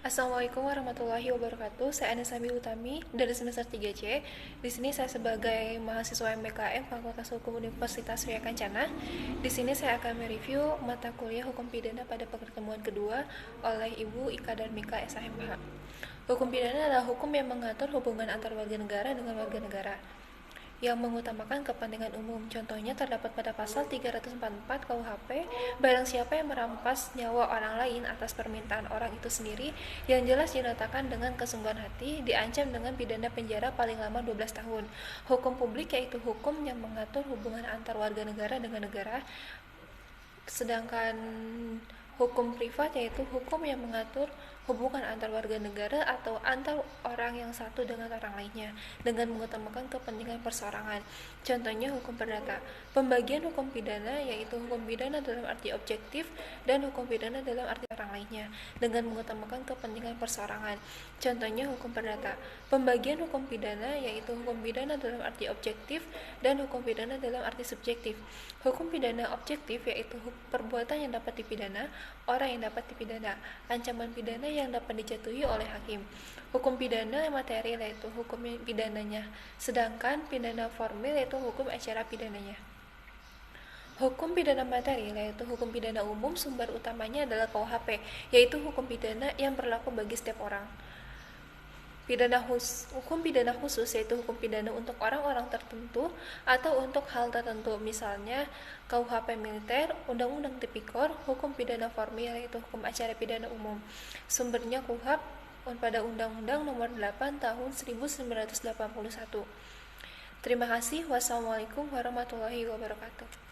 Assalamualaikum warahmatullahi wabarakatuh. Saya Anisami Utami dari semester 3C. Di sini saya sebagai mahasiswa MBKM Fakultas Hukum Universitas Surya Kencana. Di sini saya akan mereview mata kuliah Hukum Pidana pada pertemuan kedua oleh Ibu Ika Darmika SHMH. Hukum pidana adalah hukum yang mengatur hubungan antar warga negara dengan warga negara yang mengutamakan kepentingan umum. Contohnya terdapat pada pasal 344 KUHP, barang siapa yang merampas nyawa orang lain atas permintaan orang itu sendiri yang jelas dinyatakan dengan kesungguhan hati, diancam dengan pidana penjara paling lama 12 tahun. Hukum publik yaitu hukum yang mengatur hubungan antar warga negara dengan negara, sedangkan hukum privat yaitu hukum yang mengatur hubungan antar warga negara atau antar orang yang satu dengan orang lainnya dengan mengutamakan kepentingan perseorangan. Contohnya hukum perdata. Pembagian hukum pidana yaitu hukum pidana dalam arti objektif dan hukum pidana dalam arti orang lainnya dengan mengutamakan kepentingan perseorangan. Contohnya hukum perdata. Pembagian hukum pidana yaitu hukum pidana dalam arti objektif dan hukum pidana dalam arti subjektif. Hukum pidana objektif yaitu perbuatan yang dapat dipidana, orang yang dapat dipidana, ancaman pidana yang dapat dijatuhi oleh hakim. Hukum pidana materi yaitu hukum pidananya, sedangkan pidana formil yaitu hukum acara pidananya. Hukum pidana materi yaitu hukum pidana umum, sumber utamanya adalah KUHP, yaitu hukum pidana yang berlaku bagi setiap orang. Hukum pidana khusus yaitu hukum pidana untuk orang-orang tertentu atau untuk hal tertentu, misalnya KUHP militer, Undang-Undang Tipikor. Hukum pidana formil yaitu hukum acara pidana umum, sumbernya KUHP pada Undang-Undang Nomor 8 Tahun 1981. Terima kasih. Wassalamualaikum warahmatullahi wabarakatuh.